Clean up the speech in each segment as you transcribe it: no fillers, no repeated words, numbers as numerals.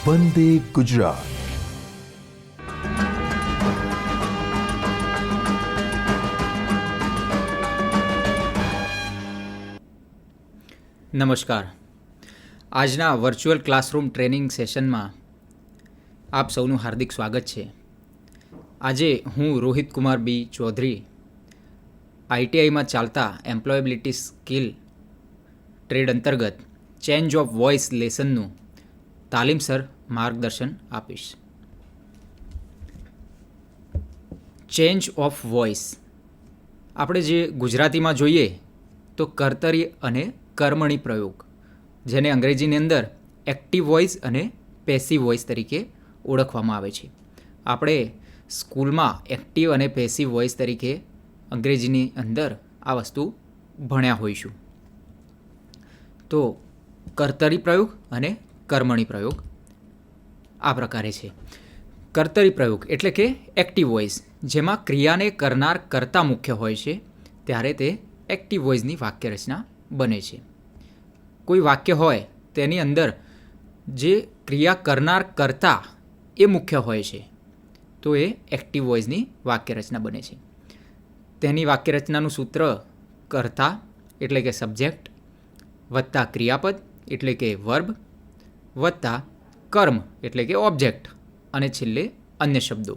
વંદે ગુજરાત. નમસ્કાર. આજના virtual classroom training સેશનમાં આપ સૌનું હાર્દિક સ્વાગત છે. આજે હું રોહિત કુમાર બી ચૌધરી આઈટીઆઈમાં ચાલતા એમ્પ્લોયેબિલિટી સ્કિલ ટ્રેડ અંતર્ગત ચેન્જ ઓફ વોઇસ લેસનનું તાલીમસર માર્ગદર્શન આપીશ. ચેન્જ ઓફ વોઇસ આપણે જે ગુજરાતીમાં જોઈએ તો કર્તરી અને કર્મણી પ્રયોગ, જેને અંગ્રેજીની અંદર એક્ટિવ વોઇસ અને પેસિવ વોઇસ તરીકે ઓળખવામાં આવે છે. આપણે સ્કૂલમાં એક્ટિવ અને પેસિવ વોઇસ તરીકે અંગ્રેજીની અંદર આ વસ્તુ ભણ્યા હોઈશું. તો કર્તરી પ્રયોગ અને કર્મણી પ્રયોગ આ પ્રકારે છે. કર્તરી પ્રયોગ એટલે કે એક્ટિવ વોઇસ, જેમાં ક્રિયાને કરનાર કર્તા મુખ્ય હોય છે, ત્યારે તે એક્ટિવ વોઇસની વાક્ય રચના બને છે. કોઈ વાક્ય હોય તેની અંદર જે ક્રિયા કરનાર કર્તા એ મુખ્ય હોય છે, તો એ એક્ટિવ વોઇસની વાક્ય રચના બને છે. તેની વાક્ય રચનાનું સૂત્ર કર્તા એટલે કે સબ્જેક્ટ વત્તા ક્રિયાપદ એટલે કે વર્બ વત્તા કર્મ એટલે કે ઓબ્જેક્ટ અને છેલ્લે અન્ય શબ્દો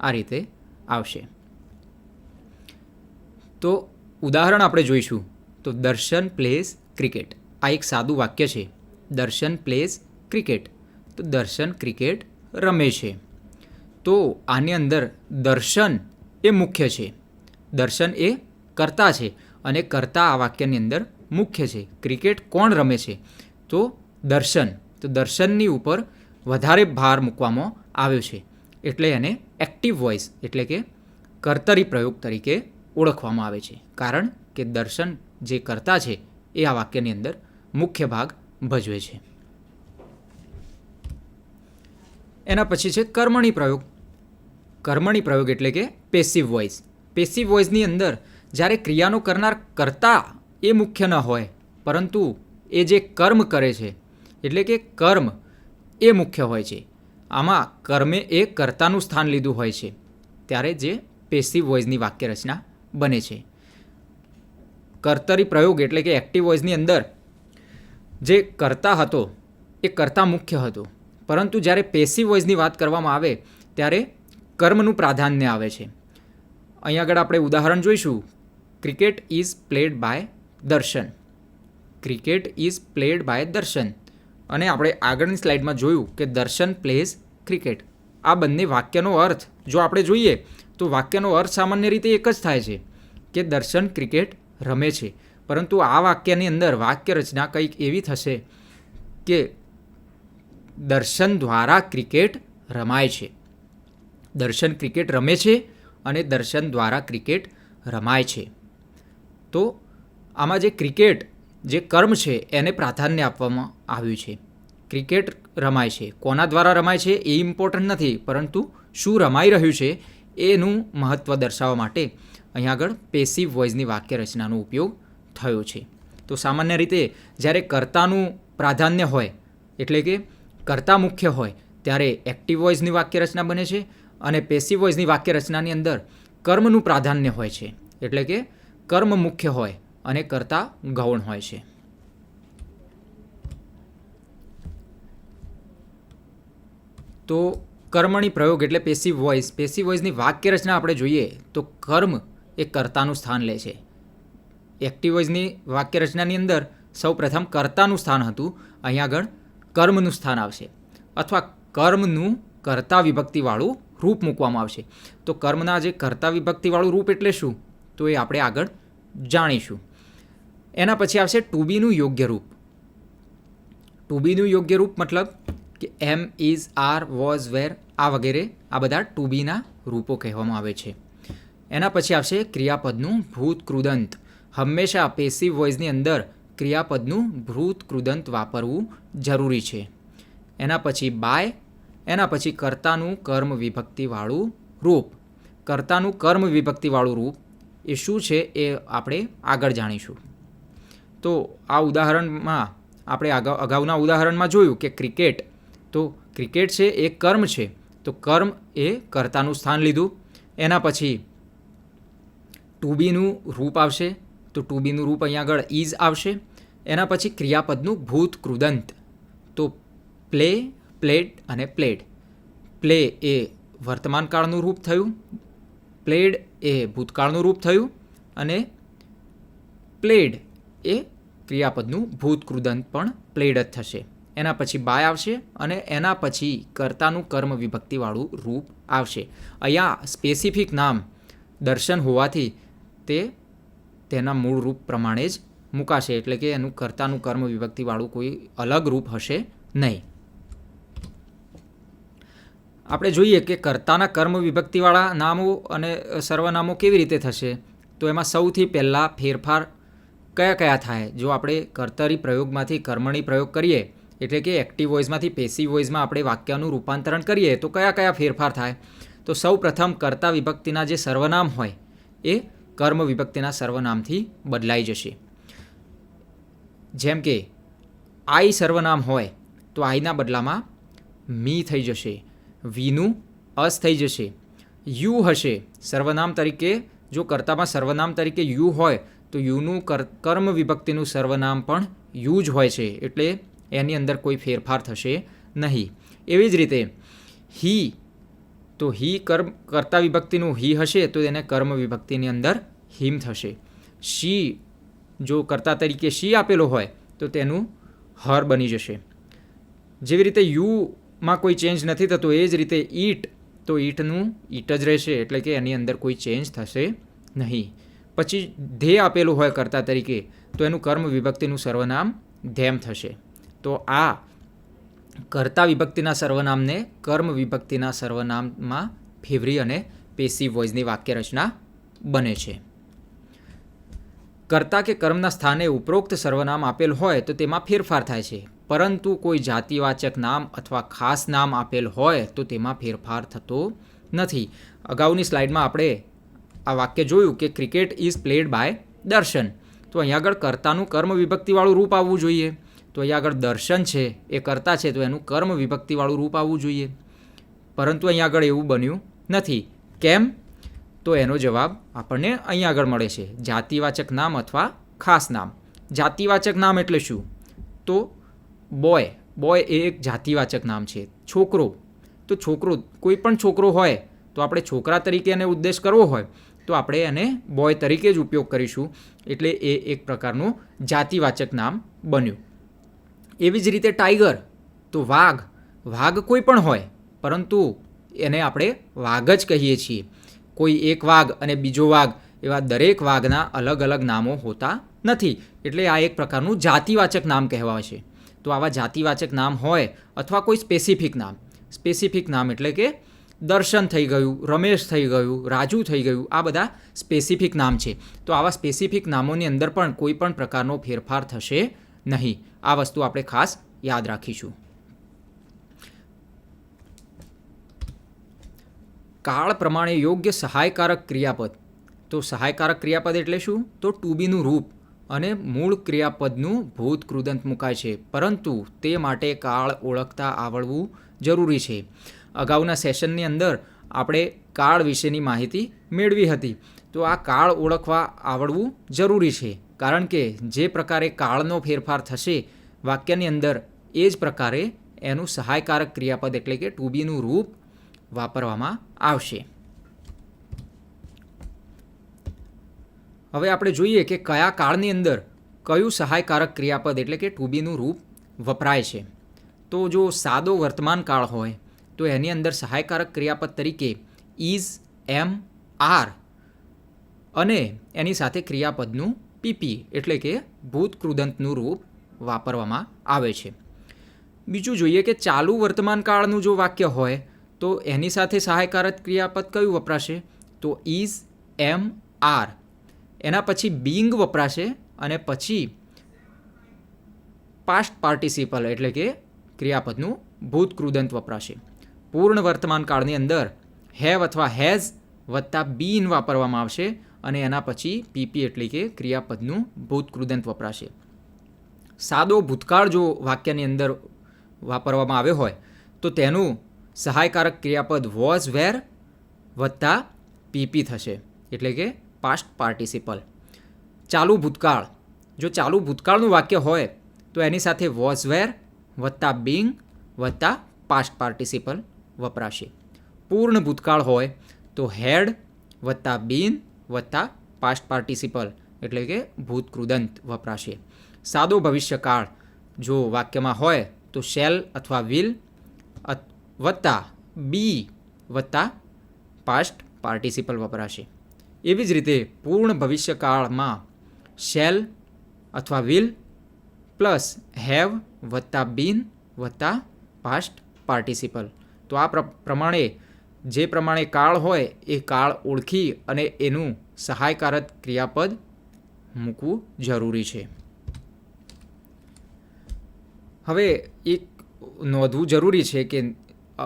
આ રીતે આવશે. તો ઉદાહરણ આપણે જોઈશું. તો દર્શન પ્લેસ ક્રિકેટ, આ એક સાદું વાક્ય છે. દર્શન પ્લેસ ક્રિકેટ, તો દર્શન ક્રિકેટ રમે છે. તો આની અંદર દર્શન એ મુખ્ય છે, દર્શન એ કર્તા છે અને કર્તા આ વાક્યની અંદર મુખ્ય છે. ક્રિકેટ કોણ રમે છે? તો દર્શન. તો દર્શનની ઉપર વધારે ભાર મૂકવામાં આવ્યો છે, એટલે એને એક્ટિવ વોઇસ એટલે કે કર્તરી પ્રયોગ તરીકે ઓળખવામાં આવે છે. કારણ કે દર્શન જે કર્તા છે એ આ વાક્યની અંદર મુખ્ય ભાગ ભજવે છે. એના પછી છે કર્મણી પ્રયોગ. કર્મણી પ્રયોગ એટલે કે પેસિવ વોઇસ. પેસિવ વોઇસની અંદર જ્યારે ક્રિયાનો કરનાર કર્તા એ મુખ્ય ન હોય, પરંતુ એ જે કર્મ કરે છે એટલે કે કર્મ એ મુખ્ય હોય છે. આમાં કર્મે એ કર્તાનું સ્થાન લીધું હોય છે, ત્યારે જે પેસિવ વોઇસની વાક્ય રચના બને છે. કર્તરી પ્રયોગ એટલે કે એક્ટિવ વોઇસની અંદર જે કર્તા હતો એ કર્તા મુખ્ય હતો, પરંતુ જ્યારે પેસિવ વોઇસની વાત કરવામાં આવે ત્યારે કર્મનું પ્રાધાન્ય આવે છે. અહીં આગળ આપણે ઉદાહરણ જોઈશું. ક્રિકેટ ઇઝ પ્લેડ બાય દર્શન. ક્રિકેટ ઇઝ પ્લેડ બાય દર્શન. અને આપણે આગળની સ્લાઇડમાં જોયું કે દર્શન પ્લેઝ ક્રિકેટ. આ બંને વાક્યનો અર્થ જો આપણે જોઈએ તો વાક્યનો અર્થ સામાન્ય રીતે એક જ થાય છે કે દર્શન ક્રિકેટ રમે છે, પરંતુ આ વાક્યની અંદર વાક્ય રચના કંઈક એવી થશે કે દર્શન દ્વારા ક્રિકેટ રમાય છે. દર્શન ક્રિકેટ રમે છે અને દર્શન દ્વારા ક્રિકેટ રમાય છે. તો આમાં જે ક્રિકેટ જે કર્મ છે એને પ્રાધાન્ય આપવામાં આવ્યું છે. ક્રિકેટ રમાય છે, કોના દ્વારા રમાય છે એ ઇમ્પોર્ટન્ટ નથી, પરંતુ શું રમાઈ રહ્યું છે એનું મહત્ત્વ દર્શાવવા માટે અહીં આગળ પેસિવ વોઇસની વાક્ય રચનાનો ઉપયોગ થયો છે. તો સામાન્ય રીતે જ્યારે કર્તાનું પ્રાધાન્ય હોય એટલે કે કર્તા મુખ્ય હોય ત્યારે એક્ટિવ વોઇસની વાક્ય રચના બને છે, અને પેસિવ વોઇસની વાક્ય રચનાની અંદર કર્મનું પ્રાધાન્ય હોય છે, એટલે કે કર્મ મુખ્ય હોય અને કર્તા ગૌણ હોય છે. તો કર્મણી પ્રયોગ એટલે પેસિવ વોઇસ. પેસિવ વોઇસની વાક્ય રચના આપણે જોઈએ તો કર્મ એ કર્તાનું સ્થાન લે છે. એક્ટિવ વોઇસની વાક્ય રચનાની અંદર સૌ પ્રથમ કર્તાનું સ્થાન હતું, અહીં આગળ કર્મનું સ્થાન આવશે, અથવા કર્મનું કર્તા વિભક્તિવાળું રૂપ મૂકવામાં આવશે. તો કર્મના જે કર્તા વિભક્તિવાળું રૂપ એટલે શું, તો એ આપણે આગળ જાણીશું. એના પછી આવશે ટુ બીનું યોગ્ય રૂપ. ટુ બીનું યોગ્ય રૂપ મતલબ કે એમ, ઇઝ, આર, વોઝ, વેર આ વગેરે આ બધા ટુ બીના રૂપો કહેવામાં આવે છે. એના પછી આવશે ક્રિયાપદનું ભૂત કૃદંત. હંમેશા પેસિવ વોઇસની અંદર ક્રિયાપદનું ભૂત કૃદંત વાપરવું જરૂરી છે. એના પછી બાય. એના પછી કર્તાનું કર્મ વિભક્તિવાળું રૂપ. કર્તાનું કર્મ વિભક્તિવાળું રૂપ એ શું છે એ આપણે આગળ જાણીશું. તો આ ઉદાહરણમાં આપણે અગાઉના ઉદાહરણમાં જોયું કે ક્રિકેટ, તો ક્રિકેટ છે એ કર્મ છે, તો કર્મ એ કર્તાનું સ્થાન લીધું. એના પછી ટુ બીનું રૂપ આવશે, તો ટુ બીનું રૂપ અહીંયા આગળ ઇઝ આવશે. એના પછી ક્રિયાપદનું ભૂત કૃદંત, તો પ્લે, પ્લેડ અને પ્લેડ. પ્લે એ વર્તમાન કાળનું રૂપ થયું, પ્લેડ એ ભૂતકાળનું રૂપ થયું, અને પ્લેડ એ ક્રિયાપદનું ભૂત કૃદંત પણ પ્લેડ જ થશે. એના પછી બાય આવશે અને એના પછી કર્તાનું કર્મ વિભક્તિવાળું રૂપ આવશે. અહીંયા સ્પેસિફિક નામ દર્શન હોવાથી તે તેના મૂળ રૂપ પ્રમાણે જ મૂકાશે, એટલે કે એનું કર્તાનું કર્મ વિભક્તિવાળું કોઈ અલગ રૂપ હશે નહીં. આપણે જોઈએ કે કર્તાના કર્મ વિભક્તિવાળા નામો અને સર્વનામો કેવી રીતે થશે. તો એમાં સૌથી પહેલાં ફેરફાર કયા કયા થાય. જો આપણે કર્તરી પ્રયોગમાંથી કર્મણી પ્રયોગ કરીએ, એટલે કે એક્ટિવ વોઇસમાંથી પેસિવ વોઇસમાં આપણે વાક્યનું રૂપાંતરણ કરીએ, તો કયા કયા ફેરફાર થાય. તો સૌ પ્રથમ કર્તા વિભક્તિના જે સર્વનામ હોય એ કર્મ વિભક્તિના સર્વનામથી બદલાઈ જશે. જેમ કે આઈ સર્વનામ હોય તો આઈના બદલામાં મી થઈ જશે, વીનું અસ થઈ જશે. યુ હશે સર્વનામ તરીકે, જો કર્તામાં સર્વનામ તરીકે યુ હોય તો યુનું કર્મ વિભક્તિનું સર્વનામ પણ યુ જ હોય છે, એટલે એની અંદર કોઈ ફેરફાર થશે નહીં. એવી જ રીતે હી, તો હી કર્તા વિભક્તિનું હી હશે તો એને કર્મ વિભક્તિની અંદર હિમ થશે. શી, જો કર્તા તરીકે શી આપેલો હોય તો તેનું હર બની જશે. જેવી રીતે યુમાં કોઈ ચેન્જ નથી થતો, એ જ રીતે ઈટ, તો ઈટનું ઈટ જ રહેશે, એટલે કે એની અંદર કોઈ ચેન્જ થશે નહીં. પછી ધે આપેલું હોય કર્તા તરીકે તો એનું કર્મ વિભક્તિનું સર્વનામ ધેમ થશે. તો આ કર્તા વિભક્તિના સર્વનામને કર્મ વિભક્તિના સર્વનામમાં ફેવરી અને પેસિવ વોઇસની વાક્ય રચના બને છે. કર્તા કે કર્મના સ્થાને ઉપરોક્ત સર્વનામ આપેલ હોય તો તેમાં ફેરફાર થાય છે, પરંતુ કોઈ જાતિવાચક નામ અથવા ખાસ નામ આપેલ હોય તો તેમાં ફેરફાર થતો નથી. અગાઉની સ્લાઇડમાં આપણે આ વાક્ય જોયું કે ક્રિકેટ ઇઝ પ્લેડ બાય દર્શન, તો અહીંયા આગળ કર્તાનું કર્મ વિભક્તિવાળું રૂપ આવવું જોઈએ. તો અહીંયા આગળ દર્શન છે એ કર્તા છે, તો એનું કર્મ વિભક્તિવાળું રૂપ આવવું જોઈએ, પરંતુ અહીંયા આગળ એવું બન્યું નથી. કેમ? તો એનો જવાબ આપણને અહીંયા આગળ મળે છે, જાતિવાચક નામ અથવા ખાસ નામ. જાતિવાચક નામ એટલે શું? તો બોય, બોય એ એક જાતિવાચક નામ છે. છોકરો, તો છોકરો, કોઈ પણ છોકરો હોય તો આપણે છોકરા તરીકે એને ઉદ્દેશ કરવો હોય તો આપણે એને બોય તરીકે જ ઉપયોગ કરીશું, એટલે એ એક પ્રકારનું જાતિવાચક નામ બન્યું. એવી જ રીતે ટાઈગર, તો વાઘ, વાઘ કોઈ પણ હોય પરંતુ એને આપણે વાઘ જ કહીએ છીએ. કોઈ એક વાઘ અને બીજો વાઘ એવા દરેક વાઘના અલગ અલગ નામો હોતા નથી, એટલે આ એક પ્રકારનું જાતિવાચક નામ કહેવાય છે. તો આવા જાતિવાચક નામ હોય અથવા કોઈ સ્પેસિફિક નામ, સ્પેસિફિક નામ એટલે કે દર્શન થઈ ગયું, રમેશ થઈ ગયું, રાજુ થઈ ગયું, આ બધા સ્પેસિફિક નામ છે. તો આવા સ્પેસિફિક નામોની અંદર પણ કોઈ પણ પ્રકારનો ફેરફાર થશે નહીં. આ વસ્તુ આપણે ખાસ યાદ રાખીશું. કાળ પ્રમાણે યોગ્ય સહાયકારક ક્રિયાપદ, તો સહાયકારક ક્રિયાપદ એટલે શું? તો ટુ બીનું રૂપ અને મૂળ ક્રિયાપદનું ભૂત કૃદંત મુકાય છે, પરંતુ તે માટે કાળ ઓળખતા આવડવું જરૂરી છે. અગાઉના સેશનની અંદર આપણે કાળ વિશેની માહિતી મેળવી હતી. તો આ કાળ ઓળખવા આવડવું જરૂરી છે, કારણ કે જે પ્રકારે કાળનો ફેરફાર થશે વાક્યની અંદર, એ જ પ્રકારે એનું સહાયકારક ક્રિયાપદ એટલે કે ટુ બીનું રૂપ વાપરવામાં આવશે. હવે આપણે જોઈએ કે કયા કાળની અંદર કયું સહાયકારક ક્રિયાપદ એટલે કે ટુ બીનું રૂપ વપરાય છે. તો જો સાદો વર્તમાન કાળ હોય તો એની અંદર સહાયકારક ક્રિયાપદ તરીકે ઇઝ, એમ, આર અને એની સાથે ક્રિયાપદનું પીપી એટલે કે ભૂત કૃદંતનું રૂપ વાપરવામાં આવે છે. બીજું જોઈએ કે ચાલુ વર્તમાન કાળનું જો વાક્ય હોય તો એની સાથે સહાયકારક ક્રિયાપદ કયું વપરાશે? તો ઇઝ, એમ, આર. એના પછી બીંગ વપરાશે અને પછી પાસ્ટ પાર્ટિસિપલ એટલે કે ક્રિયાપદનું ભૂત કૃદંત વપરાશે. પૂર્ણ વર્તમાન કાળની અંદર હેવ અથવા હેઝ વત્તા બીન વાપરવામાં આવશે અને એના પછી પીપી એટલે કે ક્રિયાપદનું ભૂત કૃદંત વપરાશે. સાદો ભૂતકાળ જો વાક્યની અંદર વાપરવામાં આવ્યો હોય તો તેનું સહાયકારક ક્રિયાપદ વોઝ વેર વત્તા પીપી થશે, એટલે કે પાસ્ટ પાર્ટિસિપલ. ચાલુ ભૂતકાળ, જો ચાલુ ભૂતકાળનું વાક્ય હોય તો એની સાથે વોઝ વેર વત્તા બીંગ વત્તા પાસ્ટ પાર્ટિસિપલ વપરાશે. પૂર્ણ ભૂતકાળ હોય તો હેડ વત્તા બીન વત્તા પાસ્ટ પાર્ટિસિપલ એટલે કે ભૂતકૃદંત વપરાશે. સાદો ભવિષ્યકાળ જો વાક્યમાં હોય તો શેલ અથવા વિલ વત્તા બી વત્તા પાસ્ટ પાર્ટિસિપલ વપરાશે. એવી જ રીતે પૂર્ણ ભવિષ્યકાળમાં શેલ અથવા વિલ પ્લસ હેવ વત્તા બીન વત્તા પાસ્ટ પાર્ટિસિપલ. તો આ પ્રમાણે જે પ્રમાણે કાળ હોય એ કાળ ઓળખી અને એનું સહાયકારક ક્રિયાપદ મૂકવું જરૂરી છે. હવે એક નોંધવું જરૂરી છે કે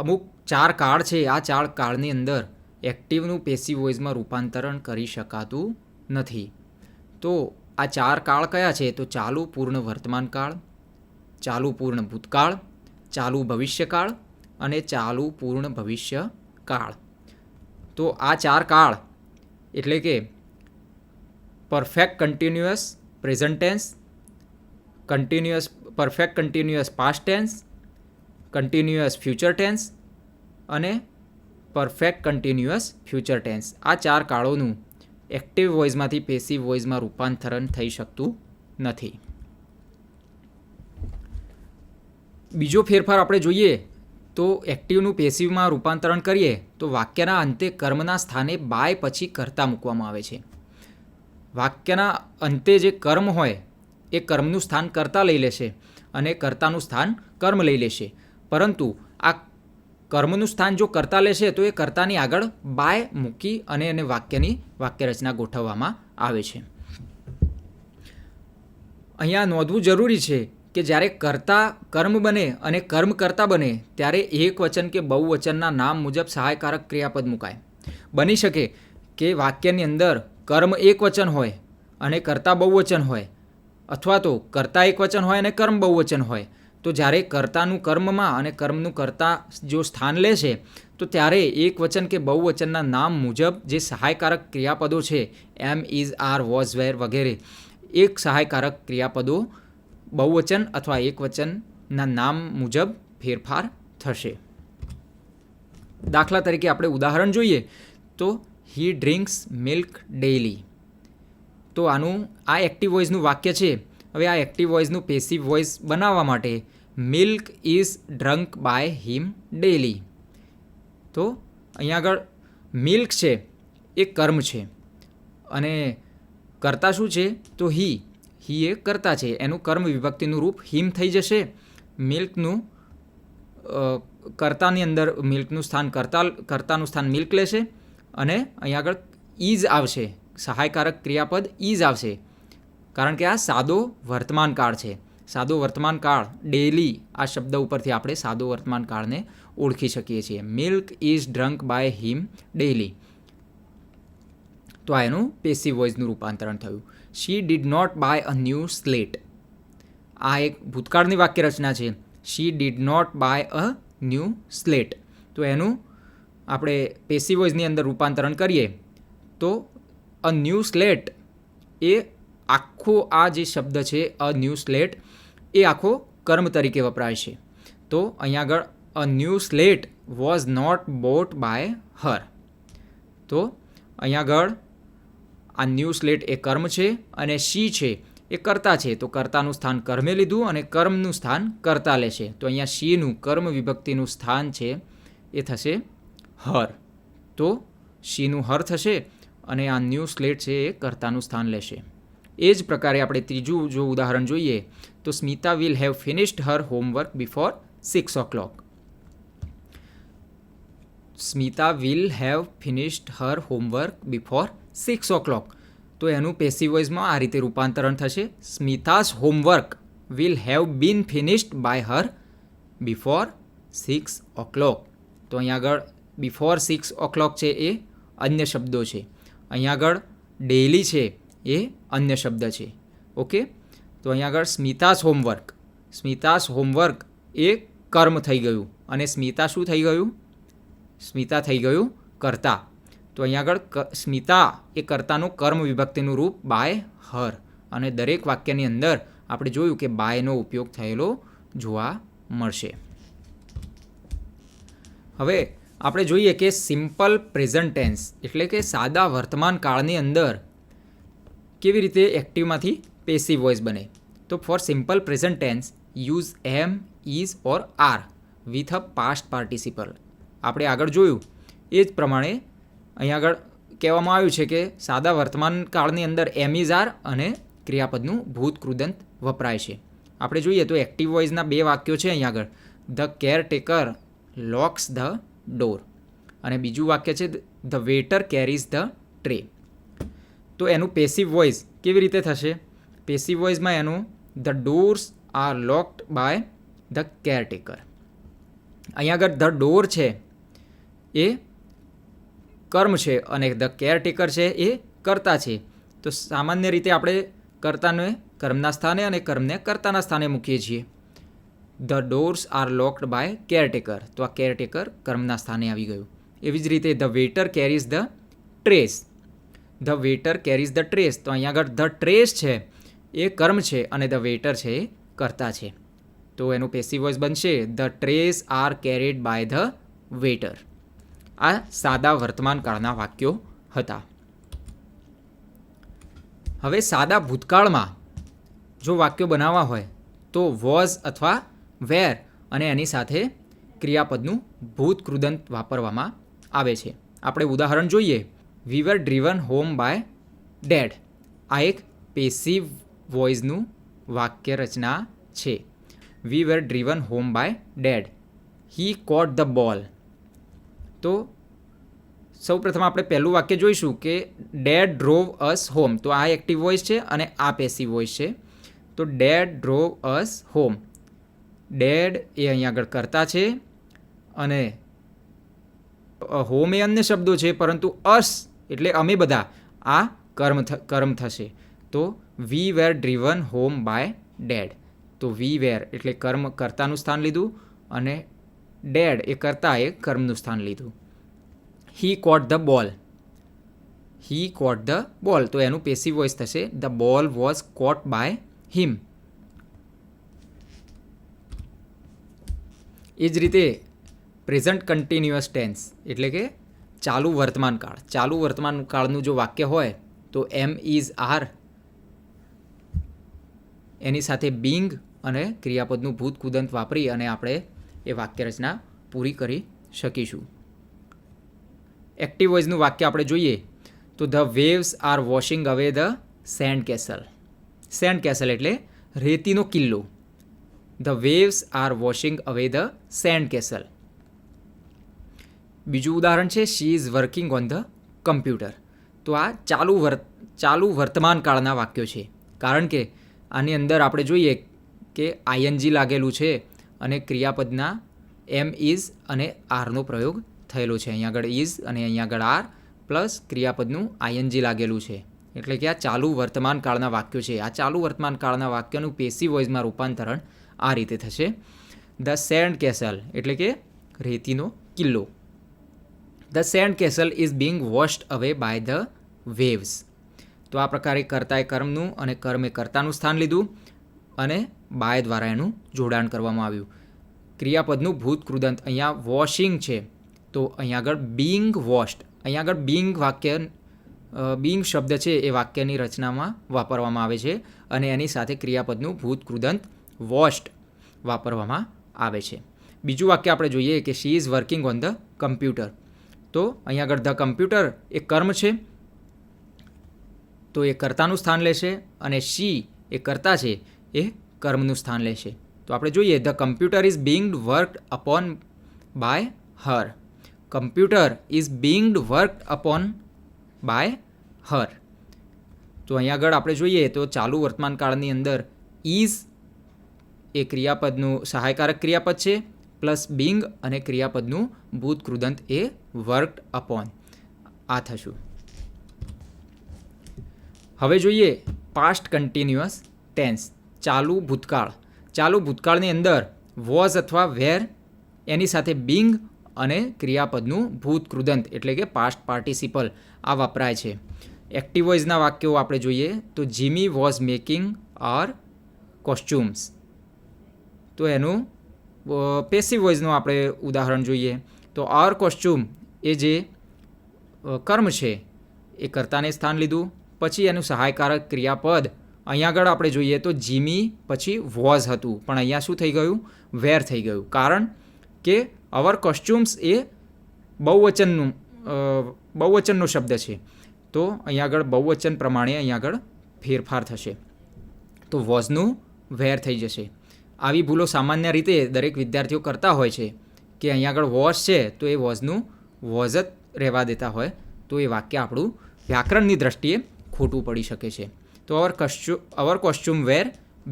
અમુક 4 કાળ છે, આ 4 કાળની અંદર એક્ટિવનું પેસિવ વોઇસમાં રૂપાંતરણ કરી શકાતું નથી. તો આ 4 કાળ કયા છે? તો ચાલુ પૂર્ણ વર્તમાન કાળ, ચાલુ પૂર્ણ ભૂતકાળ, ચાલુ ભવિષ્યકાળ અને ચાલુ પૂર્ણ ભવિષ્યકાળ. તો આ 4 કાળ એટલે કે perfect continuous present tense, perfect continuous past tense, continuous future tense અને પરફેક્ટ કન્ટિન્યુઅસ ફ્યુચર ટેન્સ. આ 4 કાળોનું એક્ટિવ વોઇસમાંથી પેસિવ વોઇસમાં રૂપાંતરણ થઈ શકતું નથી. બીજો ફેરફાર આપણે જોઈએ તો એક્ટિવનું પેસિવમાં રૂપાંતરણ કરીએ તો વાક્યના અંતે કર્મના સ્થાને બાય પછી કર્તા મૂકવામાં આવે છે. વાક્યના અંતે જે કર્મ હોય એ કર્મનું સ્થાન કર્તા લઈ લેશે અને કર્તાનું સ્થાન કર્મ લઈ લેશે. પરંતુ આ કર્મનું સ્થાન જો કર્તા લેશે તો એ કર્તાની આગળ બાય મૂકી અને એને વાક્યરચના ગોઠવવામાં આવે છે. અહીંયા નોંધવું જરૂરી છે કે જ્યારે કર્તા કર્મ બને અને કર્મ કર્તા બને ત્યારે એક વચન કે બહુવચનના નામ મુજબ સહાયકારક ક્રિયાપદ મુકાય. બની શકે કે વાક્યની અંદર કર્મ એક વચન હોય અને કર્તા બહુવચન હોય, અથવા તો કર્તા એક વચન હોય અને કર્મ બહુવચન હોય. તો જ્યારે કર્તાનું કર્મમાં અને કર્મનું કર્તા જો સ્થાન લે છે તો ત્યારે એક વચન કે બહુવચનના નામ મુજબ જે સહાયકારક ક્રિયાપદો છે એમ, ઇઝ, આર, વોઝ, વેર વગેરે, એક સહાયકારક ક્રિયાપદો બહુવચન અથવા એક વચનના નામ મુજબ ફેરફાર થશે. દાખલા તરીકે આપણે ઉદાહરણ જોઈએ તો હી ડ્રિંક્સ મિલ્ક ડેઇલી. તો આ એક્ટિવ વોઇસનું વાક્ય છે. હવે આ એક્ટિવ વોઇસનું પેસિવ વોઇસ બનાવવા માટે milk is drunk by him daily. તો અહીંયા આગળ મિલ્ક છે એ કર્મ છે અને કર્તા શું છે? તો હી એ કર્તા છે, એનું કર્મ વિભક્તિનું રૂપ હિમ થઈ જશે. મિલ્કનું કર્તાની અંદર મિલ્કનું સ્થાન કર્તાનું સ્થાન મિલ્ક લેશે અને અહીંયા આગળ ઇઝ આવશે, સહાયકારક ક્રિયાપદ ઇઝ આવશે. કારણ કે આ સાદો વર્તમાન કાળ છે. સાદો વર્તમાન કાળ ડેલી આ શબ્દ ઉપરથી આપણે સાદો વર્તમાન કાળને ઓળખી શકીએ છીએ. Milk is drunk by him daily. તો આ એનું પેસિવ વોઇસનું રૂપાંતરણ થયું. She did not buy a new slate. આ એક ભૂતકાળની વાક્ય રચના છે. She did not buy a new slate. તો એનું આપણે પેસિવ વોઇસની અંદર રૂપાંતરણ કરીએ તો અ ન્યૂ સ્લેટ એ આખો આ જે શબ્દ છે અ ન્યૂ સ્લેટ એ આખો કર્મ તરીકે વપરાય છે. તો અહીંયા આગળ a new slate was not bought by her. તો અહીંયા આગળ આ ન્યૂ સ્લેટ એ કર્મ છે અને શી છે એ કર્તા છે. તો કર્તાનું સ્થાન કર્મે લીધું અને કર્મનું સ્થાન કર્તા લેશે. તો અહીંયા શીનું કર્મ વિભક્તિનું સ્થાન છે એ થશે હર. તો શીનું હર થશે અને આ ન્યૂ સ્લેટ છે એ કર્તાનું સ્થાન લેશે. એ જ પ્રકારે આપણે ત્રીજું જો ઉદાહરણ જોઈએ તો Smita will have finished her homework before 6 o'clock. Smita will have finished her homework before 6 o'clock. તો એનું પેસિવ વોઇસમાં આ રીતે રૂપાંતરણ થશે. Smita's homework will have been finished by her before 6 o'clock. તો અહીંયા આગળ બિફોર 6 o'clock છે એ અન્ય શબ્દો છે. અહીંયા આગળ ડેલી છે એ અન્ય શબ્દ છે. ઓકે, તો અહીંયા આગળ સ્મિતાસ હોમવર્ક એ કર્મ થઈ ગયું અને સ્મિતા શું થઈ ગયું? સ્મિતા થઈ ગયું કર્તા. તો અહીંયા આગળ સ્મિતા એ કર્તાનું કર્મ વિભક્તિનું રૂપ બાય હર, અને દરેક વાક્યની અંદર આપણે જોયું કે બાયનો ઉપયોગ થયેલો જોવા મળશે. હવે આપણે જોઈએ કે સિમ્પલ પ્રેઝન્ટ ટેન્સ એટલે કે સાદા વર્તમાન કાળની અંદર કેવી રીતે એક્ટિવમાંથી પેસિવ વોઇસ બને. તો for simple present tense use am, is or are with a past participle. આપણે આગળ જોયું એ જ પ્રમાણે અહીંયા આગળ કહેવામાં આવ્યું છે કે સાદા વર્તમાન કાળની અંદર એમ, ઇઝ, આર અને ક્રિયાપદનું ભૂત કૃદંત વપરાય છે. આપણે જોઈએ તો એક્ટિવ વોઇસના 2 વાક્યો છે અહીંયા આગળ. The caretaker locus the door અને બીજું વાક્ય છે the waiter carries the tray. તો એનું પેસિવ વોઇસ કેવી રીતે થશે? પેસિવ વોઇસમાં એનું the doors are locked by the caretaker. અહીંયા આગળ ધ ડોર છે એ કર્મ છે અને ધ કેરટેકર છે એ કર્તા છે. તો સામાન્ય રીતે આપણે કર્તાને કર્મના સ્થાને અને કર્મને કર્તાના સ્થાને મૂકીએ છીએ. The doors are locked by caretaker, તો આ કેરટેકર કર્મના સ્થાને આવી ગયું. એવી જ રીતે the waiter carries the trace. The waiter carries the trace, તો અહીંયા આગળ ધ ટ્રેસ છે એ કર્મ છે અને ધ વેટર છે એ કર્તા છે. તો એનું પેસિવ વોઇસ બનશે the trays are carried by the waiter. આ સાદા વર્તમાન કાળના વાક્યો હતા. હવે સાદા ભૂતકાળમાં જો વાક્યો બનાવવા હોય તો વોઝ અથવા વેર અને એની સાથે ક્રિયાપદનું ભૂત કૃદંત વાપરવામાં આવે છે. આપણે ઉદાહરણ જોઈએ. We were driven home by dad. આ એક પેસિવ વોઇસનું વાક્ય રચના છે. We were driven home by dad. He caught the ball. તો સૌપ્રથમ આપણે પહેલું વાક્ય જોઈશું કે ડેડ ડ્રોવ અસ હોમ. તો આ એક્ટિવ વોઇસ છે અને આ પેસિવ વોઇસ છે. તો ડેડ ડ્રોવ અસ હોમ. ડેડ એ અહીંયા આગળ કર્તા છે અને હોમ એ અન્ય શબ્દો છે, પરંતુ અસ એટલે અમે બધા આ કર્મ થશે. તો વી વેર ડ્રીવન હોમ બાય ડેડ. તો વી વેર એટલે કર્મ કર્તાનું સ્થાન લીધું અને ડેડ એ કર્તા એ કર્મનું સ્થાન લીધું. હી કોટ ધ બોલ. હી કોટ ધ બોલ, તો એનું પેસિવ વોઇસ થશે the ball was caught by him. એ જ રીતે પ્રેઝન્ટ કન્ટિન્યુઅસ ટેન્સ એટલે કે ચાલુ વર્તમાન કાળ. ચાલુ વર્તમાન કાળનું જો વાક્ય હોય તો એમ, ઇઝ, આર એની સાથે બિંગ અને ક્રિયાપદનું ભૂત કૃદંત વાપરી અને આપણે એ વાક્ય રચના પૂરી કરી શકીશું. એક્ટિવ વોઇસનું વાક્ય આપણે જોઈએ તો the waves are washing away the sand castle. Sand castle એટલે રેતીનો કિલ્લો. The waves are washing away the sand castle. બીજું ઉદાહરણ છે she is working on the computer. તો આ ચાલુ વર્તમાન કાળના વાક્યો છે, કારણ કે આની અંદર આપણે જોઈએ કે આઈએનજી લાગેલું છે અને ક્રિયાપદના એમ, ઇઝ અને આરનો પ્રયોગ થયેલો છે. અહીંયા આગળ ઇઝ અને અહીંયા આગળ આર પ્લસ ક્રિયાપદનું આઈએનજી લાગેલું છે, એટલે કે આ ચાલુ વર્તમાન કાળના વાક્યો છે. આ ચાલુ વર્તમાન કાળના વાક્યનું પેસિવ વોઇસમાં રૂપાંતરણ આ રીતે થશે ધ સેન્ડ કેસલ એટલે કે રેતીનો કિલ્લો. The sand castle is Bing washed અવે બાય ધ વેવ્સ. તો આ પ્રકારે કર્તાએ કર્મનું અને કર્મે કર્તાનું સ્થાન લીધું અને બાય દ્વારા એનું જોડાણ કરવામાં આવ્યું. ક્રિયાપદનું ભૂત કૃદંત અહીંયા વોશિંગ છે, તો અહીંયા આગળ બિંગ વોશ્ડ. અહીંયા આગળ બિંગ શબ્દ છે એ વાક્યની રચનામાં વાપરવામાં આવે છે અને એની સાથે ક્રિયાપદનું ભૂત કૃદંત વોશ્ડ વાપરવામાં આવે છે. બીજું વાક્ય આપણે જોઈએ કે she is working on the computer. તો અહીંયા આગળ ધ કમ્પ્યુટર એ કર્મ છે, તો એ કર્તાનું સ્થાન લેશે અને શી એ કર્તા છે એ કર્મનું સ્થાન લેશે. તો આપણે જોઈએ the computer is being worked upon by her. Computer is being worked upon by her. તો અહીંયા આગળ આપણે જોઈએ તો ચાલુ વર્તમાન કાળની અંદર ઇઝ એ ક્રિયાપદનું સહાયકારક ક્રિયાપદ છે પ્લસ બિંગ અને ક્રિયાપદનું ભૂત કૃદંત એ વર્કડ અપોન આ થશું. હવે જોઈએ પાસ્ટ કન્ટિન્યુઅસ ટેન્સ ચાલુ ભૂતકાળ. ચાલુ ભૂતકાળની અંદર વોઝ અથવા વેર એની સાથે બિંગ અને ક્રિયાપદનું ભૂતકૃદંત એટલે કે પાસ્ટ પાર્ટિસિપલ આ વપરાય છે. એક્ટિવ વોઇસના વાક્યો આપણે જોઈએ તો Jimmy was making our costumes. તો એનું પેસિવ વોઇસનું આપણે ઉદાહરણ જોઈએ તો આર કોસ્ચ્યુમ એ જે કર્મ છે એ કર્તાને સ્થાન લીધું. પછી એનું સહાયકારક ક્રિયાપદ અહીંયા આગળ આપણે જોઈએ તો જીમી પછી વોઝ હતું, પણ અહીંયા શું થઈ ગયું? વેર થઈ ગયું. કારણ કે અવર કોસ્ચ્યુમ્સ એ બહુવચનનો શબ્દ છે, તો અહીંયા આગળ બહુવચન પ્રમાણે અહીંયા આગળ ફેરફાર થશે, તો વોઝનું વેર થઈ જશે. આવી ભૂલો સામાન્ય રીતે દરેક વિદ્યાર્થીઓ કરતા હોય છે કે અહીંયા આગળ વોઝ છે તો એ વોઝનું વોઝ જ રહેવા દેતા હોય, તો એ વાક્ય આપણું વ્યાકરણની દ્રષ્ટિએ ખોટું પડી શકે છે. તો our costume were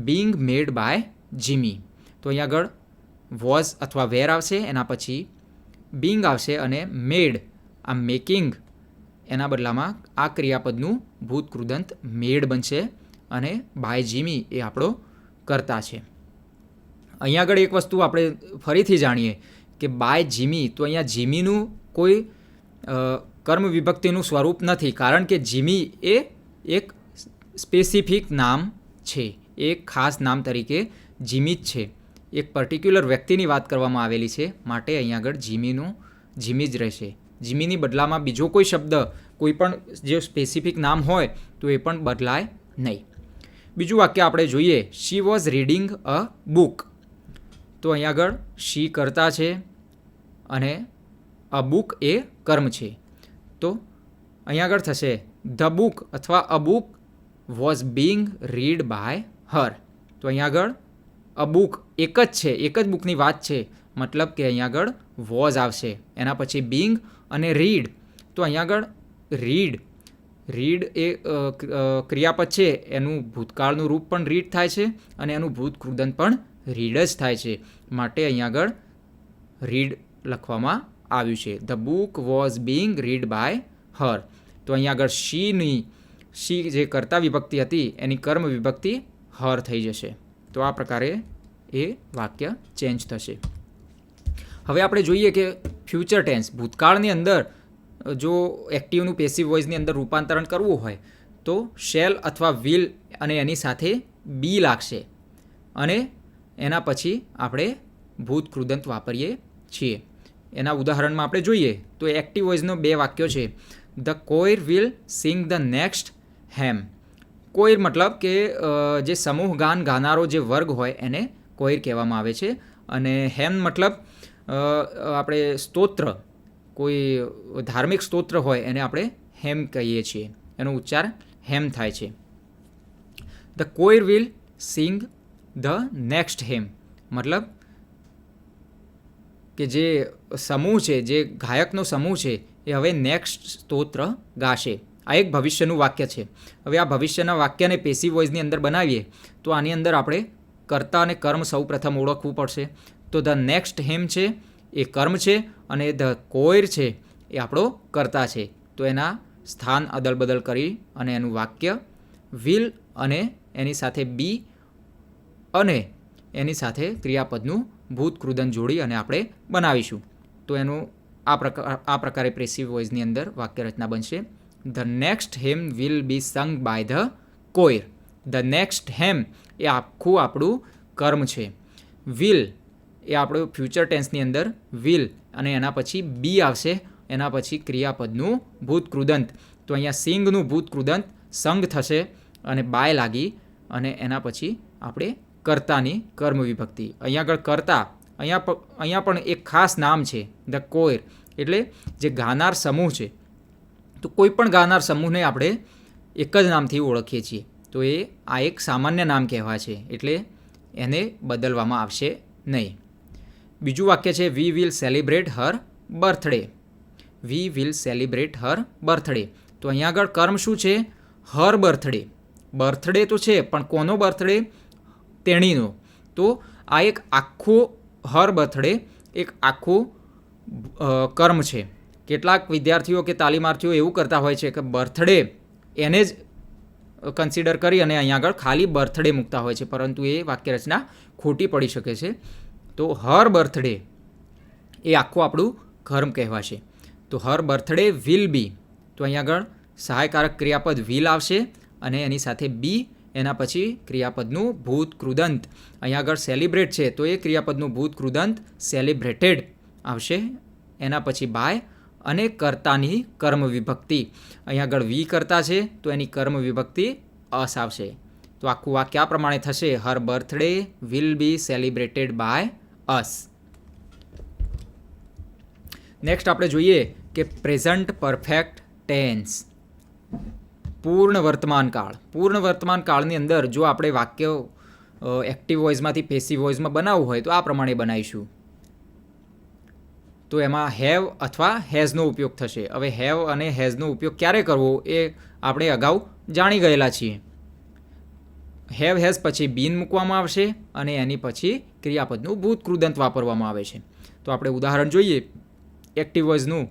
being made by Jimmy. તો અહીંયા આગળ વોઝ અથવા વેર આવશે, એના પછી બિંગ આવશે અને મેડ આ મેકિંગ એના બદલામાં આ ક્રિયાપદનું ભૂતકૃદંત મેડ બનશે અને બાય જીમી એ આપણો કર્તા છે. અહીંયા આગળ એક વસ્તુ આપણે ફરીથી જાણીએ કે બાય જીમી, તો અહીંયા જીમીનું કોઈ કર્મ વિભક્તિનું સ્વરૂપ નથી, કારણ કે જીમી એ એક સ્પેસિફિક નામ છે, એક ખાસ નામ તરીકે જીમી જ છે, એક પર્ટિક્યુલર વ્યક્તિની વાત કરવામાં આવેલી છે, માટે અહીંયા આગળ જીમી જ રહેશે. જીમીની બદલામાં બીજો કોઈ શબ્દ કોઈ પણ જે સ્પેસિફિક નામ હોય તો એ પણ બદલાય નહીં. બીજું વાક્ય આપણે જોઈએ she was reading a book. તો અહીંયા આગળ શી કર્તા છે અને અ બુક એ કર્મ છે, તો અહીંયા આગળ થશે ધ બુક અથવા a book was being read by her. તો અહીંયા આગળ અ બુક એક જ છે, એક જ બુકની વાત છે, મતલબ કે અહીંયા આગળ વોઝ આવશે, એના પછી બિંગ અને રીડ. તો અહીંયા આગળ રીડ એ ક્રિયાપદ છે, એનું ભૂતકાળનું રૂપ પણ રીડ થાય છે અને એનું ભૂતકૃદંત પણ રીડ જ થાય છે, માટે અહીંયા આગળ રીડ લખવામાં આવ્યું છે. The book was being read by her. તો અહીંયા આગળ શી જે કર્તા વિભક્તિ હતી એની કર્મ વિભક્તિ હર થઈ જશે. તો આ પ્રકારે એ વાક્ય ચેન્જ થશે. હવે આપણે જોઈએ કે ફ્યુચર ટેન્સ ભૂતકાળની અંદર જો એક્ટિવનું પેસિવ વોઇસની અંદર રૂપાંતરણ કરવું હોય તો શેલ અથવા વિલ અને એની સાથે બી લાગશે અને એના પછી આપણે ભૂતકૃદંત વાપરીએ છીએ. એના ઉદાહરણમાં આપણે જોઈએ તો એક્ટિવ વોઇસનો 2 વાક્યો છે. The choir will sing the next heme. Coir મતલબ કે જે સમૂહ ગાન ગાનારો જે વર્ગ હોય એને કોયર કહેવામાં આવે છે, અને હેમ મતલબ આપણે સ્તોત્ર, કોઈ ધાર્મિક સ્તોત્ર હોય એને આપણે હેમ કહીએ છીએ, એનો ઉચ્ચાર હેમ થાય છે. The choir will sing the next hymn મતલબ કે જે સમૂહ છે, જે ગાયકનો સમૂહ છે એ હવે નેક્સ્ટ સ્તોત્ર ગાશે. આ એક ભવિષ્યનું વાક્ય છે. હવે આ ભવિષ્યના વાક્યને પેસિવ વોઇસની અંદર બનાવીએ તો આની અંદર આપણે કર્તા અને કર્મ સૌ પ્રથમ ઓળખવું પડશે. તો ધ નેક્સ્ટ હેમ છે એ કર્મ છે અને ધ કોયર છે એ આપણો કર્તા છે. તો એના સ્થાન અદલ બદલ કરી અને એનું વાક્ય વિલ અને એની સાથે બી અને એની સાથે ક્રિયાપદનું ભૂતકૃદંત જોડી અને આપણે બનાવીશું. તો એનું આ પ્રકારે પેસિવ વોઇસની અંદર વાક્ય રચના બનશે. The next hymn will be sung by the choir. The next hymn એ આખું આપણું કર્મ છે. વિલ એ આપણું ફ્યુચર ટેન્સની અંદર વિલ અને એના પછી બી આવશે, એના પછી ક્રિયાપદનું ભૂતકૃદંત. તો અહીંયા સિંગનું ભૂતકૃદંત સંગ થશે અને બાય લાગી અને એના પછી આપણે કર્તાની કર્મ વિભક્તિ. અહીંયા આગળ કર્તા અહીંયા પણ એક ખાસ નામ છે ધ કોયર, એટલે જે ગાનાર સમૂહ છે. તો કોઈ પણ ગાનાર સમૂહને આપણે એક જ નામથી ઓળખીએ છીએ, તો આ એક સામાન્ય નામ કહેવાય છે, એટલે એને બદલવામાં આવશે નહીં. બીજું વાક્ય છે we will celebrate Har birthday. We will celebrate Har birthday. તો અહીંયા આગળ કર્મ શું છે? હર બર્થડે. બર્થડે તો છે પણ કોનો બર્થડે? તેણીનો. તો આ એક આખું હર બર્થડે એક આખું કર્મ છે. કેટલાક વિદ્યાર્થીઓ કે તાલીમાર્થીઓ એવું કરતા હોય છે કે બર્થડે એને જ કન્સિડર કરી અને અહીંયા આગળ ખાલી બર્થડે મૂકતા હોય છે, પરંતુ એ વાક્ય રચના ખોટી પડી શકે છે. તો હર બર્થડે એ આખું આપણું કર્મ કહેવાશે. તો હર બર્થડે વિલ બી, તો અહીંયા આગળ સહાયકારક ક્રિયાપદ વિલ આવશે અને એની સાથે બી, એના પછી ક્રિયાપદનું ભૂત કૃદંત. અહીંયા આગળ સેલિબ્રેટ છે તો એ ક્રિયાપદનું ભૂત કૃદંત સેલિબ્રેટેડ આવશે. એના પછી બાય અને કર્તાની કર્મ વિભક્તિ. અહીંયા આગળ વી કર્તા છે તો એની કર્મ વિભક્તિ અસ આવશે. તો આખું વાક્ય આ પ્રમાણે થશે, her birthday will be celebrated by us. Next આપણે જોઈએ કે પ્રેઝન્ટ પરફેક્ટ ટેન્સ, પૂર્ણ વર્તમાન કાળ. પૂર્ણ વર્તમાન કાળની અંદર જો આપણે વાક્ય એક્ટિવ વોઇસમાંથી પેસિવ વોઇસમાં બનાવવું હોય તો આ પ્રમાણે બનાવીશું. તો એમાં હેવ અથવા હેઝનો ઉપયોગ થશે. હવે હેવ અને હેઝનો ઉપયોગ ક્યારે કરવો એ આપણે અગાઉ જાણી ગયેલા છીએ. હેવ હેઝ પછી બીન મૂકવામાં આવશે અને એની પછી ક્રિયાપદનું ભૂત કૃદંત વાપરવામાં આવે છે. તો આપણે ઉદાહરણ જોઈએ એક્ટિવ વોઇસનું.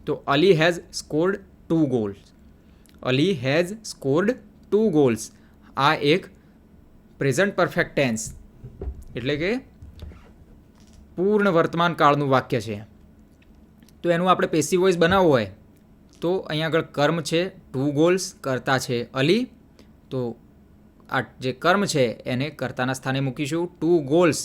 તો Ali has scored 2 goals. Ali has scored 2 goals. આ એક પ્રેઝન્ટ પરફેક્ટ ટેન્સ એટલે કે પૂર્ણ વર્તમાન કાળનું વાક્ય છે. તો એનું આપણે પેસિવ વોઇસ બનાવવું હોય તો અહીંયા આગળ કર્મ છે 2 ગોલ્સ, કર્તા છે અલી. તો આ જે કર્મ છે એને કર્તાના સ્થાને મૂકીશું. 2 ગોલ્સ,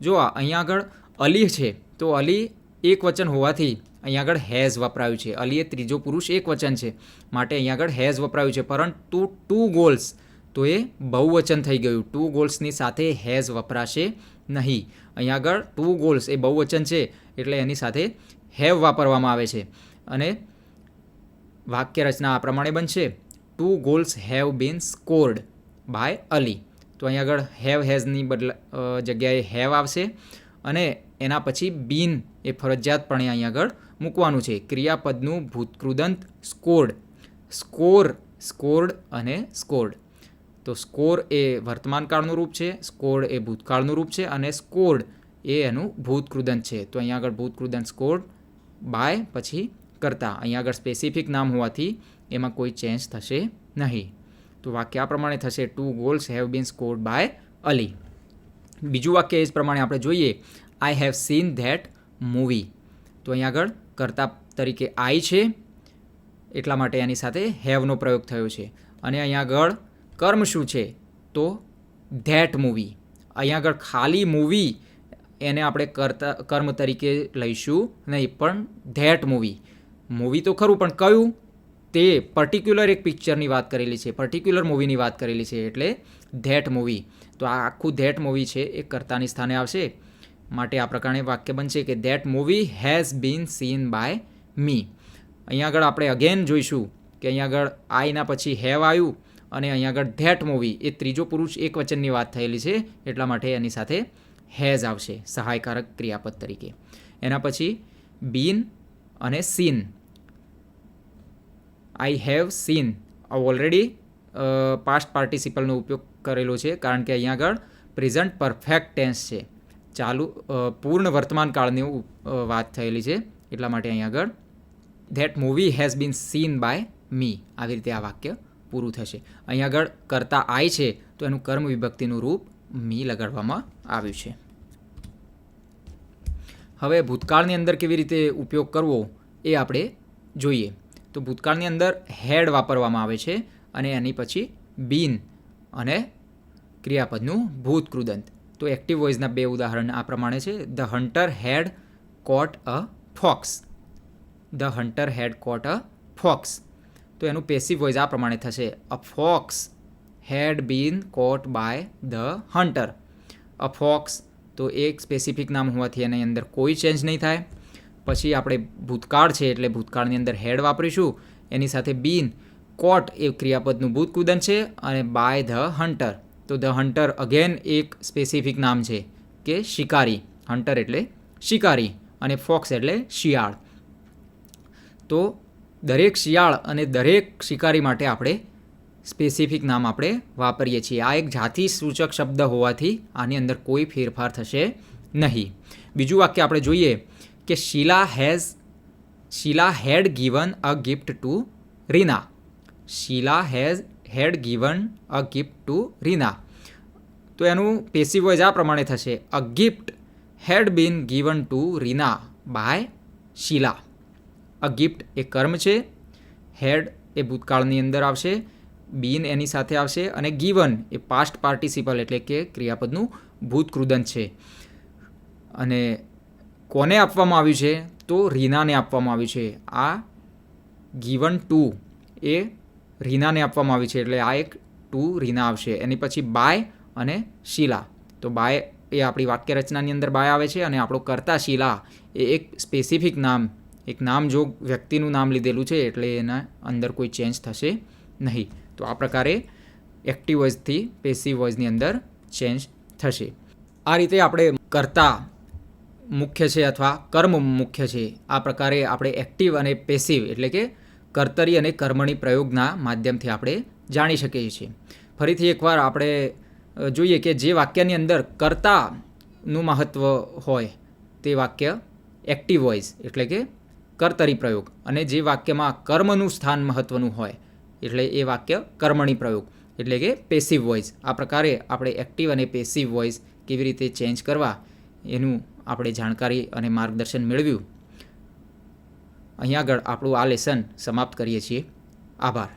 જો અહીંયા આગળ અલી છે તો અલી એક વચન હોવાથી અહીંયા આગળ હેઝ વપરાયું છે. અલી એ ત્રીજો પુરુષ એક વચન છે માટે અહીંયા આગળ હેઝ વપરાયું છે. પરંતુ 2 ગોલ્સ તો એ બહુવચન થઈ ગયું. 2 ગોલ્સની સાથે હેઝ વપરાશે નહીં. અહીંયા આગળ 2 ગોલ્સ એ બહુવચન છે એટલે એની સાથે હેવ વાપરવામાં આવે છે અને વાક્ય રચના આ પ્રમાણે બનશે, 2 goals have been scored by Ali. તો અહીંયા આગળ હેવ હેઝની જગ્યાએ હેવ આવશે અને એના પછી બીન એ ફરજિયાતપણે અહીંયા આગળ મૂકવાનું છે. ક્રિયાપદનું ભૂતકૃદંત સ્કોર્ડ, સ્કોર, સ્કોર્ડ અને સ્કોર્ડ. તો સ્કોર એ વર્તમાનકાળનું રૂપ છે, સ્કોર્ડ એ ભૂતકાળનું રૂપ છે અને સ્કોર્ડ એ એનું ભૂતકૃદંત છે. તો અહીંયા આગળ ભૂતકૃદંત સ્કોર્ડ બાય પછી કરતા. અહીંયા આગળ સ્પેસિફિક નામ હોવાથી એમાં કોઈ ચેન્જ થશે નહીં. તો વાક્ય આ પ્રમાણે થશે, 2 goals have been scored by Ali. બીજું વાક્ય એ જ પ્રમાણે આપણે જોઈએ, I have seen that movie. તો અહીંયા આગળ કર્તા તરીકે આઈ છે એટલા માટે એની સાથે હેવનો પ્રયોગ થયો છે અને અહીંયા આગળ કર્મ શું છે તો ધેટ મૂવી. અહીંયા આગળ ખાલી મૂવી એને આપણે કર્મ તરીકે લઈશું નહીં, પણ ધેટ મૂવી. મૂવી તો ખરું પણ કયું, તે પર્ટિક્યુલર એક પિક્ચરની વાત કરેલી છે, પર્ટિક્યુલર મૂવીની વાત કરેલી છે એટલે ધેટ મૂવી. તો આ આખું ધેટ મૂવી છે એ કર્તાની સ્થાને આવશે માટે આ પ્રકારે વાક્ય બનશે કે that movie has been seen by me. અહીંયા આગળ આપણે અગેન જોઈશું કે અહીંયા આગળ આઈના પછી હેવ આવ્યું અને અહીંયા આગળ ધેટ મૂવી એ ત્રીજો પુરુષ એક વચનની વાત થયેલી છે એટલા માટે એની સાથે હેઝ આવશે સહાયકારક ક્રિયાપદ તરીકે. એના પછી બીન અને seen. I have seen already past પાર્ટિસિપલનો ઉપયોગ કરેલો છે કારણ કે અહીંયા આગળ પ્રેઝન્ટ પરફેક્ટ ટેન્સ છે, ચાલુ પૂર્ણ વર્તમાન કાળની વાત થયેલી છે એટલા માટે અહીંયા આગળ that movie has been seen by me. આવી રીતે આ વાક્ય પૂરું થશે. અહીંયા આગળ કરતા આઈ છે તો એનું કર્મ વિભક્તિનું રૂપ મી લગાડવામાં આવ્યું છે. હવે ભૂતકાળની અંદર કેવી રીતે ઉપયોગ કરવો એ આપણે જોઈએ. તો ભૂતકાળની અંદર હેડ વાપરવામાં આવે છે અને એની પછી બીન અને ક્રિયાપદનું ભૂતકૃદંત. તો એક્ટિવ વોઇસના 2 ઉદાહરણ આ પ્રમાણે છે, the hunter had caught a fox. The hunter had caught a fox. તો એનું પેસિવ વોઇસ આ પ્રમાણે થશે, a fox had been caught by the hunter. A fox તો એક સ્પેસિફિક નામ હોવાથી એની અંદર કોઈ ચેન્જ નહીં થાય. પછી આપણે ભૂતકાળ છે એટલે ભૂતકાળની અંદર હેડ વાપરીશું, એની સાથે બીન, કોટ એ ક્રિયાપદનું ભૂતકૃદંત છે અને બાય ધ હન્ટર. તો ધ હન્ટર અગેન એક સ્પેસિફિક નામ છે કે શિકારી. હન્ટર એટલે શિકારી અને ફોક્સ એટલે શિયાળ. તો દરેક શિયાળ અને દરેક શિકારી માટે આપણે સ્પેસિફિક નામ આપણે વાપરીએ છીએ. આ એક જાતિ સૂચક શબ્દ હોવાથી આની અંદર કોઈ ફેરફાર થશે નહીં. બીજું વાક્ય આપણે જોઈએ કે Sheela had given a gift to Reena. Sheela had given a gift to Reena. તો એનું પેસિવ વોઇસ આ પ્રમાણે થશે, a gift had been given to Reena by Sheela. A gift એ કર્મ છે, હેડ એ ભૂતકાળની અંદર આવશે, બીન એની સાથે આવશે અને ગિવન એ પાસ્ટ પાર્ટિસિપલ એટલે કે ક્રિયાપદનું ભૂતકૃદંત છે. અને કોને આપવામાં આવ્યું છે? તો રીનાને આપવામાં આવ્યું છે. આ ગિવન ટુ એ રીનાને આપવામાં આવ્યું છે એટલે આ એક ટુ રીના આવશે. એની પછી બાય અને શીલા. તો બાય એ આપણી વાક્ય રચનાની અંદર બાય આવે છે અને આપણો કર્તા શીલા એ એક સ્પેસિફિક નામ, એક નામજોગ વ્યક્તિનું નામ લીધેલું છે એટલે એના અંદર કોઈ ચેન્જ થશે નહીં. તો આ પ્રકારે એક્ટિવ વોઇસથી પેસિવ વોઇસની અંદર ચેન્જ થશે. આ રીતે આપણે કર્તા મુખ્ય છે અથવા કર્મ મુખ્ય છે આ પ્રકારે આપણે એક્ટિવ અને પેસિવ એટલે કે કર્તરી અને કર્મણી પ્રયોગના માધ્યમથી આપણે જાણી શકીએ છીએ. ફરીથી એકવાર આપણે જોઈએ કે જે વાક્યની અંદર કર્તાનું મહત્ત્વ હોય તે વાક્ય એક્ટિવ વોઇસ એટલે કે કર્તરી પ્રયોગ, અને જે વાક્યમાં કર્મનું સ્થાન મહત્ત્વનું હોય એટલે એ વાક્ય કર્મણી પ્રયોગ એટલે કે પેસિવ વોઇસ. આ પ્રકારે આપણે એક્ટિવ અને પેસિવ વોઇસ કેવી રીતે ચેન્જ કરવા એનું આપણે જાણકારી અને માર્ગદર્શન મેળવ્યું. અહીં આગળ આપણું આ લેસન સમાપ્ત કરીએ છીએ. આભાર.